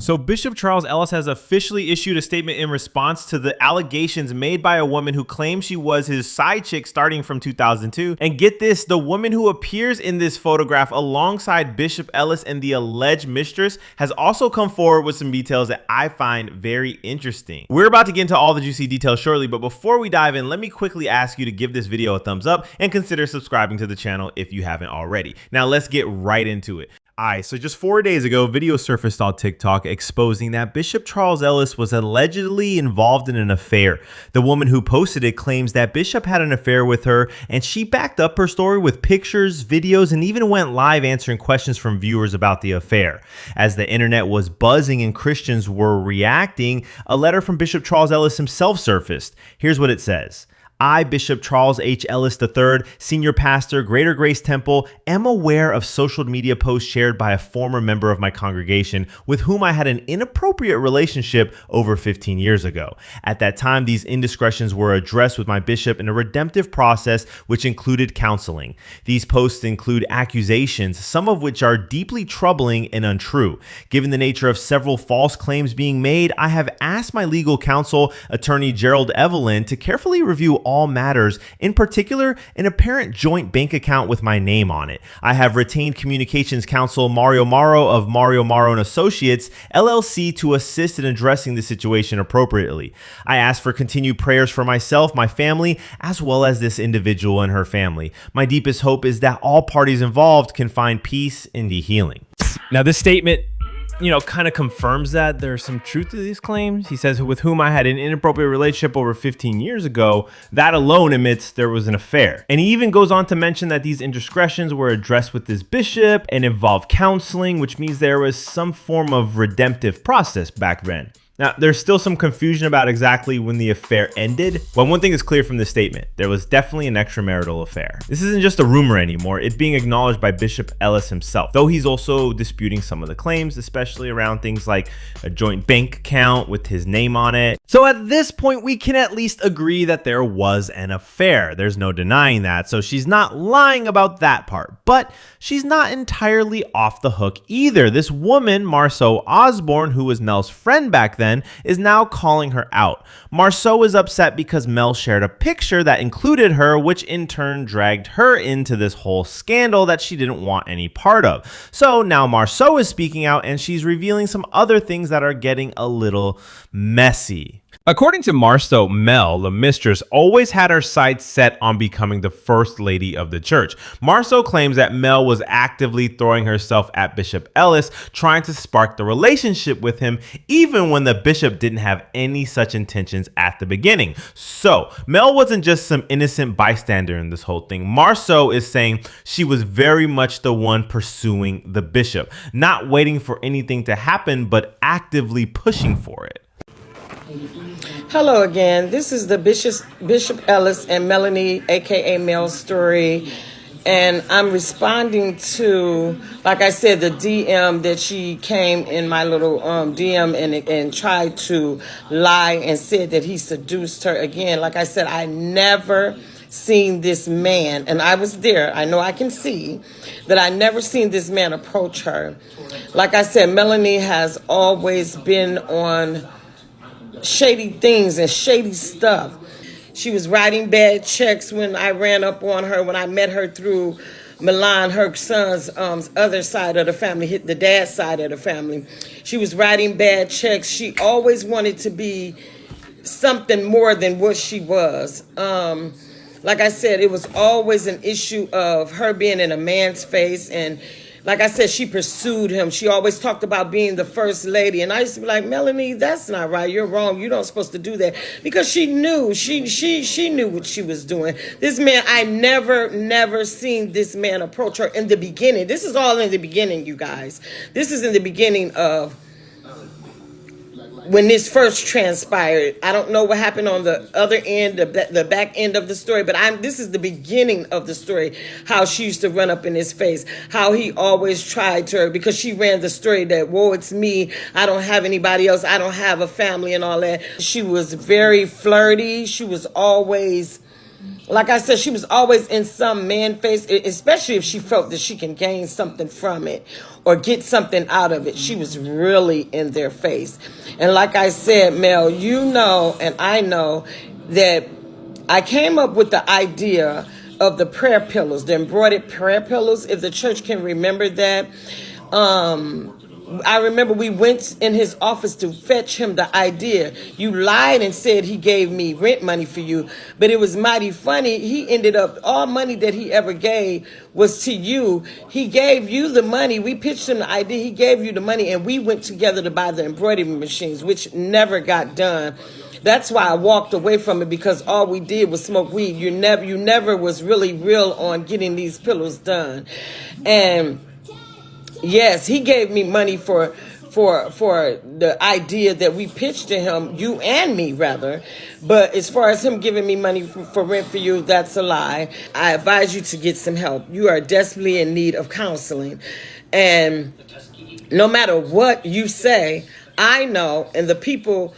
So Bishop Charles Ellis has officially issued a statement in response to the allegations made by a woman who claims she was his side chick starting from 2002. And get this, the woman who appears in this photograph alongside Bishop Ellis and the alleged mistress has also come forward with some details that I find very interesting. We're about to get into all the juicy details shortly, but before we dive in, let me quickly ask you to give this video a thumbs up and consider subscribing to the channel if you haven't already. Now let's get right into it. Alright, so just 4 days ago, video surfaced on TikTok exposing that Bishop Charles Ellis was allegedly involved in an affair. The woman who posted it claims that Bishop had an affair with her, and she backed up her story with pictures, videos, and even went live answering questions from viewers about the affair. As the internet was buzzing and Christians were reacting, a letter from Bishop Charles Ellis himself surfaced. Here's what it says. I, Bishop Charles H. Ellis III, Senior Pastor, Greater Grace Temple, am aware of social media posts shared by a former member of my congregation with whom I had an inappropriate relationship over 15 years ago. At that time, these indiscretions were addressed with my bishop in a redemptive process which included counseling. These posts include accusations, some of which are deeply troubling and untrue. Given the nature of several false claims being made, I have asked my legal counsel, Attorney Gerald Evelyn, to carefully review all matters, in particular an apparent joint bank account with my name on it. I have retained communications counsel Mario Morrow of Mario Morrow & Associates, LLC, to assist in addressing the situation appropriately. I ask for continued prayers for myself, my family, as well as this individual and her family. My deepest hope is that all parties involved can find peace and healing. Now, this statement kind of confirms that there's some truth to these claims. He says, with whom I had an inappropriate relationship over 15 years ago. That alone admits there was an affair. And he even goes on to mention that these indiscretions were addressed with this bishop and involved counseling, which means there was some form of redemptive process back then. Now, there's still some confusion about exactly when the affair ended, but one thing is clear from this statement. There was definitely an extramarital affair. This isn't just a rumor anymore. It's being acknowledged by Bishop Ellis himself, though he's also disputing some of the claims, especially around things like a joint bank account with his name on it. So at this point, we can at least agree that there was an affair. There's no denying that, so she's not lying about that part, but she's not entirely off the hook either. This woman, Marceau Osborne, who was Mel's friend back then, is now calling her out. Marceau is upset because Mel shared a picture that included her, which in turn dragged her into this whole scandal that she didn't want any part of. So now Marceau is speaking out and she's revealing some other things that are getting a little messy. According to Marceau, Mel, the mistress, always had her sights set on becoming the first lady of the church. Marceau claims that Mel was actively throwing herself at Bishop Ellis, trying to spark the relationship with him, even when the bishop didn't have any such intentions at the beginning. So Mel wasn't just some innocent bystander in this whole thing. Marceau is saying she was very much the one pursuing the bishop, not waiting for anything to happen, but actively pushing for it. Hello again. This is the Bishop Ellis and Melanie, aka Mel story, and I'm responding to, like I said, the DM that she came in my little DM and tried to lie and said that he seduced her. Again, like I said, I never seen this man, and I was there. I know I can see that I never seen this man approach her. Like I said, Melanie has always been on shady things and shady stuff. She was writing bad checks when I ran up on her, when I met her through Milan, her son's other side of the family, the dad's side of the family. She was writing bad checks. She always wanted to be something more than what she was. Like I said, it was always an issue of her being in a man's face, and like I said, she pursued him. She always talked about being the first lady. And I used to be like, Melanie, that's not right. You're wrong. You're not supposed to do that. Because she knew. She knew what she was doing. This man, I never seen this man approach her in the beginning. This is all in the beginning, you guys. This is in the beginning of when this first transpired. I don't know what happened on the other end, the back end of the story, but this is the beginning of the story, how she used to run up in his face, how he always tried to her, because she ran the story that, whoa, it's me, I don't have anybody else, I don't have a family and all that. She was very flirty. She was always like I said, she was always in some man face, especially if she felt that she can gain something from it or get something out of it. She was really in their face. And like I said, Mel, you know, and I know that I came up with the idea of the prayer pillows, the embroidered prayer pillows, if the church can remember that. I remember we went in his office to fetch him the idea. You lied and said he gave me rent money for you, but it was mighty funny. He ended up, all money that he ever gave was to you. He gave you the money. We pitched him the idea. He gave you the money, and we went together to buy the embroidery machines, which never got done. That's why I walked away from it, because all we did was smoke weed. You never was really real on getting these pillows done. And yes, he gave me money for the idea that we pitched to him, you and me rather. But as far as him giving me money for rent for you, that's a lie. I advise you to get some help. You are desperately in need of counseling. And no matter what you say, I know, and the people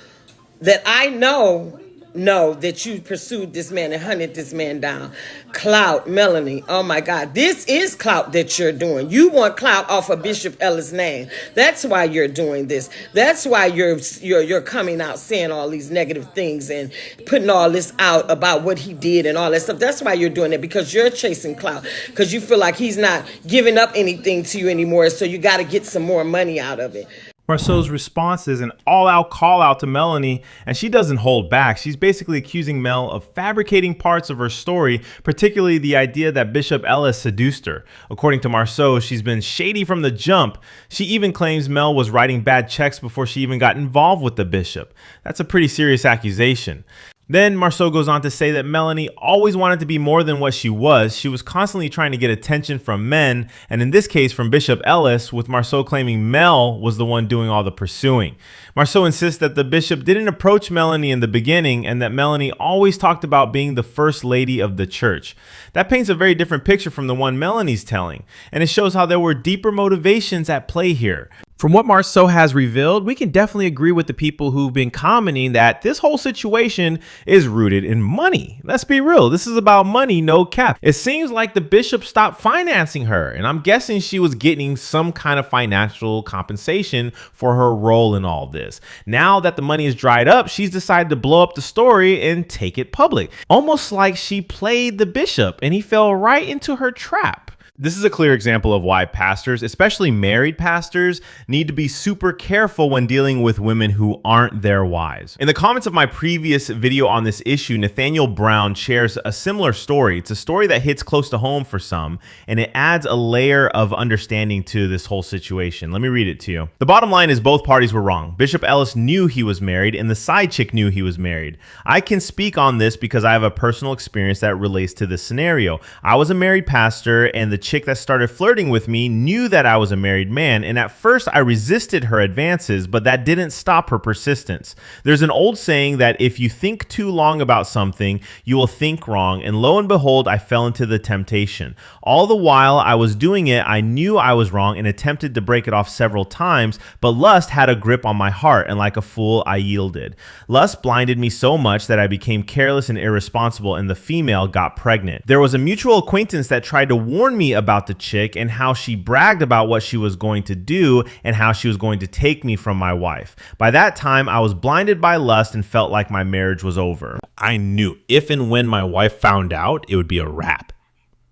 that I know that you pursued this man and hunted this man down. Clout, Melanie, oh my God, this is clout that you're doing. You want clout off of Bishop Ellis' name. That's why you're doing this. That's why you're coming out saying all these negative things and putting all this out about what he did and all that stuff. That's why you're doing it, because you're chasing clout, because you feel like he's not giving up anything to you anymore, so you got to get some more money out of it. Marceau's response is an all-out call-out to Melanie, and she doesn't hold back. She's basically accusing Mel of fabricating parts of her story, particularly the idea that Bishop Ellis seduced her. According to Marceau, she's been shady from the jump. She even claims Mel was writing bad checks before she even got involved with the bishop. That's a pretty serious accusation. Then Marceau goes on to say that Melanie always wanted to be more than what she was. She was constantly trying to get attention from men, and in this case from Bishop Ellis, with Marceau claiming Mel was the one doing all the pursuing. Marceau insists that the bishop didn't approach Melanie in the beginning, and that Melanie always talked about being the first lady of the church. That paints a very different picture from the one Melanie's telling, and it shows how there were deeper motivations at play here. From what Marceau has revealed, we can definitely agree with the people who've been commenting that this whole situation is rooted in money. Let's be real. This is about money, no cap. It seems like the bishop stopped financing her, and I'm guessing she was getting some kind of financial compensation for her role in all this. Now that the money is dried up, she's decided to blow up the story and take it public. Almost like she played the bishop and he fell right into her trap. This is a clear example of why pastors, especially married pastors, need to be super careful when dealing with women who aren't their wives. In the comments of my previous video on this issue, Nathaniel Brown shares a similar story. It's a story that hits close to home for some, and it adds a layer of understanding to this whole situation. Let me read it to you. The bottom line is both parties were wrong. Bishop Ellis knew he was married, and the side chick knew he was married. I can speak on this because I have a personal experience that relates to this scenario. I was a married pastor, and the chick that started flirting with me knew that I was a married man, and at first I resisted her advances, but that didn't stop her persistence. There's an old saying that if you think too long about something, you will think wrong, and lo and behold, I fell into the temptation. All the while I was doing it, I knew I was wrong and attempted to break it off several times, but lust had a grip on my heart, and like a fool, I yielded. Lust blinded me so much that I became careless and irresponsible, and the female got pregnant. There was a mutual acquaintance that tried to warn me about the chick and how she bragged about what she was going to do and how she was going to take me from my wife. By that time, I was blinded by lust and felt like my marriage was over. I knew if and when my wife found out, it would be a wrap.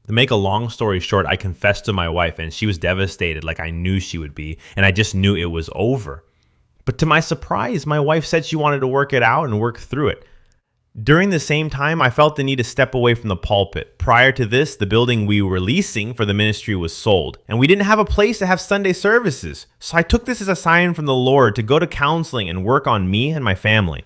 To make a long story short, I confessed to my wife and she was devastated like I knew she would be, and I just knew it was over. But to my surprise, my wife said she wanted to work it out and work through it. During the same time, I felt the need to step away from the pulpit. Prior to this, the building we were leasing for the ministry was sold, and we didn't have a place to have Sunday services. So I took this as a sign from the Lord to go to counseling and work on me and my family.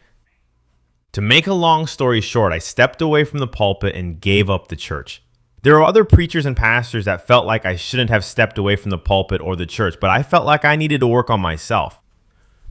To make a long story short, I stepped away from the pulpit and gave up the church. There are other preachers and pastors that felt like I shouldn't have stepped away from the pulpit or the church, but I felt like I needed to work on myself.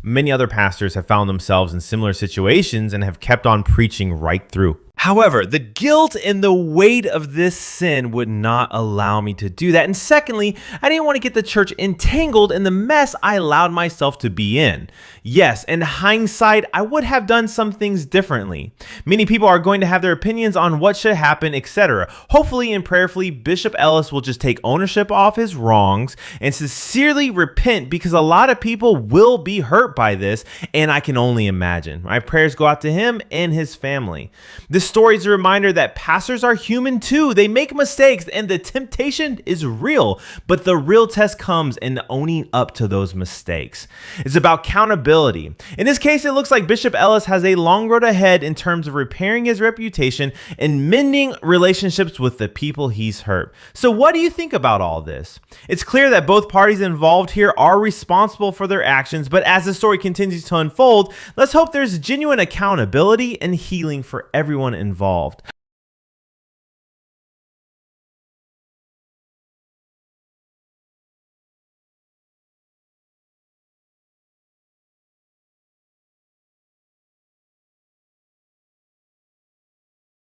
Many other pastors have found themselves in similar situations and have kept on preaching right through. However, the guilt and the weight of this sin would not allow me to do that. And secondly, I didn't want to get the church entangled in the mess I allowed myself to be in. Yes, in hindsight, I would have done some things differently. Many people are going to have their opinions on what should happen, etc. Hopefully and prayerfully, Bishop Ellis will just take ownership of his wrongs and sincerely repent, because a lot of people will be hurt by this, and I can only imagine. My prayers go out to him and his family. This story is a reminder that pastors are human too. They make mistakes and the temptation is real, but the real test comes in owning up to those mistakes. It's about accountability. In this case, it looks like Bishop Ellis has a long road ahead in terms of repairing his reputation and mending relationships with the people he's hurt. So what do you think about all this? It's clear that both parties involved here are responsible for their actions, but as the story continues to unfold, let's hope there's genuine accountability and healing for everyone involved.